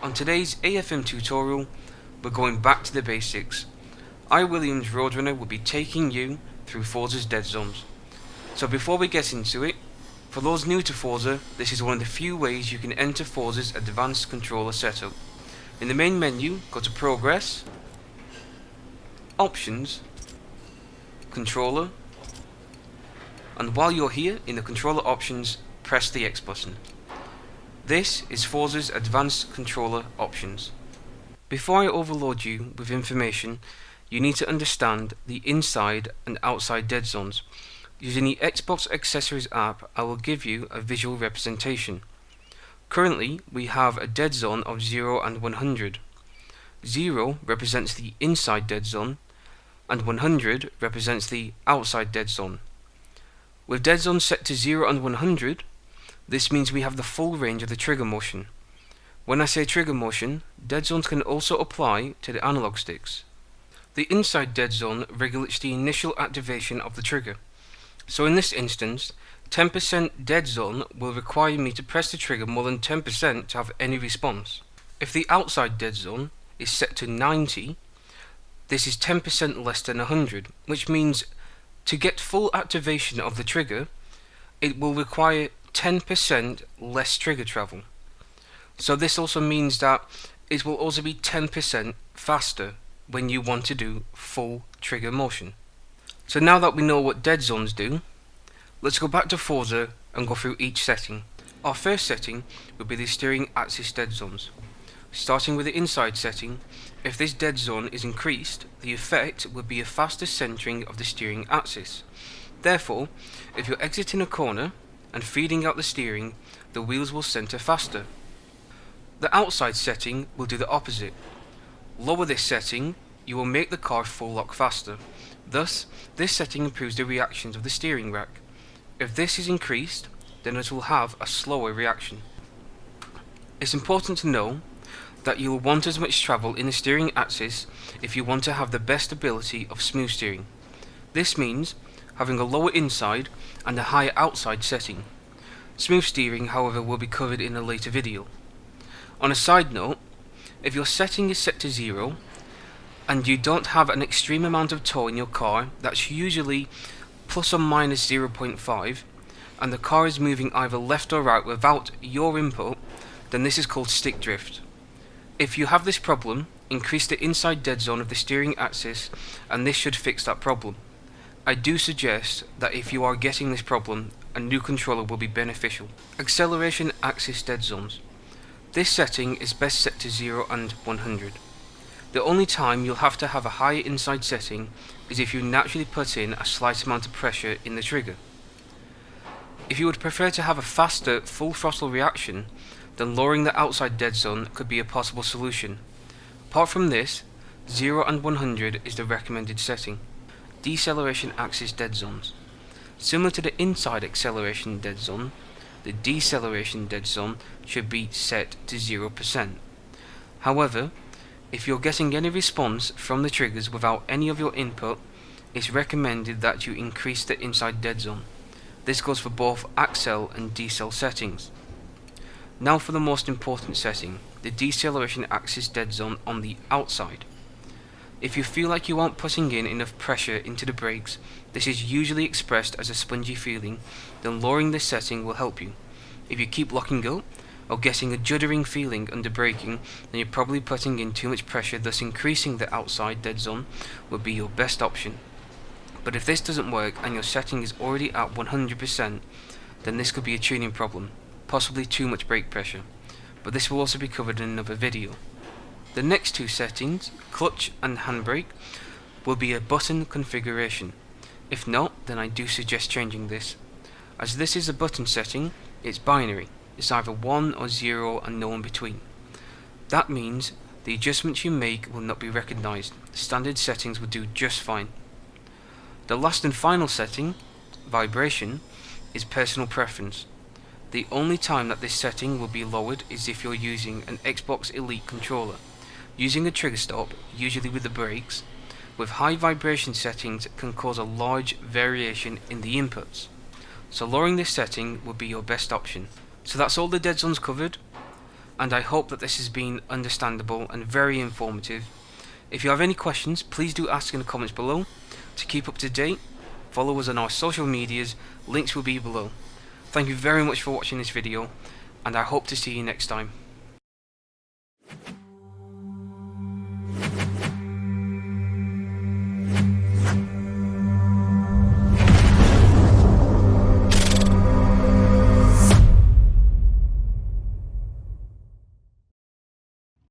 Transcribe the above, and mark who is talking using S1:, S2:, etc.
S1: On today's AFM tutorial, we're going back to the basics. I, Williams Roadrunner, will be taking you through Forza's Deadzones. So before we get into it, for those new to Forza, this is one of the few ways you can enter Forza's advanced controller setup. In the main menu, go to Progress, Options, Controller, and while you're here in the controller options, press the X button. This is Forza's advanced controller options. Before I overload you with information, you need to understand the inside and outside dead zones. Using the Xbox Accessories app, I will give you a visual representation. Currently, we have a dead zone of 0 and 100. 0 represents the inside dead zone, and 100 represents the outside dead zone. With dead zones set to 0 and 100, this means we have the full range of the trigger motion. When I say trigger motion, dead zones can also apply to the analog sticks. The inside dead zone regulates the initial activation of the trigger. So in this instance, 10% dead zone will require me to press the trigger more than 10% to have any response. If the outside dead zone is set to 90, this is 10% less than 100, which means to get full activation of the trigger, it will require 10% less trigger travel. So this also means that it will also be 10% faster when you want to do full trigger motion. So now that we know what dead zones do, let's go back to Forza and go through each setting. Our first setting will be the steering axis dead zones. Starting with the inside setting, if this dead zone is increased, the effect would be a faster centering of the steering axis. Therefore, if you're exiting a corner and feeding out the steering, the wheels will center faster. The outside setting will do the opposite. Lower this setting, you will make the car full lock faster. Thus, this setting improves the reactions of the steering rack. If this is increased, then it will have a slower reaction. It's important to know that you will want as much travel in the steering axis if you want to have the best ability of smooth steering. This means having a lower inside and a higher outside setting. Smooth steering, however, will be covered in a later video. On a side note, if your setting is set to 0 and you don't have an extreme amount of tow in your car, that's usually plus or minus 0.5, and the car is moving either left or right without your input, then this is called stick drift. If you have this problem, increase the inside dead zone of the steering axis and this should fix that problem. I do suggest that if you are getting this problem, a new controller will be beneficial. Acceleration axis dead zones. This setting is best set to 0 and 100. The only time you'll have to have a higher inside setting is if you naturally put in a slight amount of pressure in the trigger. If you would prefer to have a faster full throttle reaction, then lowering the outside dead zone could be a possible solution. Apart from this, 0 and 100 is the recommended setting. Deceleration axis dead zones. Similar to the inside acceleration dead zone, the deceleration dead zone should be set to 0%. However, if you're getting any response from the triggers without any of your input, it's recommended that you increase the inside dead zone. This goes for both accel and decel settings. Now for the most important setting, the deceleration axis dead zone on the outside. If you feel like you aren't putting in enough pressure into the brakes, this is usually expressed as a spongy feeling, then lowering this setting will help you. If you keep locking up, or getting a juddering feeling under braking, then you're probably putting in too much pressure, thus increasing the outside dead zone would be your best option. But if this doesn't work and your setting is already at 100%, then this could be a tuning problem, possibly too much brake pressure, but this will also be covered in another video. The next two settings, clutch and handbrake, will be a button configuration. If not, then I do suggest changing this. As this is a button setting, it's binary. It's either 1 or 0 and no in between. That means the adjustments you make will not be recognized. The standard settings will do just fine. The last and final setting, vibration, is personal preference. The only time that this setting will be lowered is if you're using an Xbox Elite controller. Using a trigger stop, usually with the brakes, with high vibration settings can cause a large variation in the inputs. So lowering this setting would be your best option. So that's all the dead zones covered. and I hope that this has been understandable and very informative. If you have any questions, please do ask in the comments below. To keep up to date, follow us on our social medias, links will be below. Thank you very much for watching this video, and I hope to see you next time.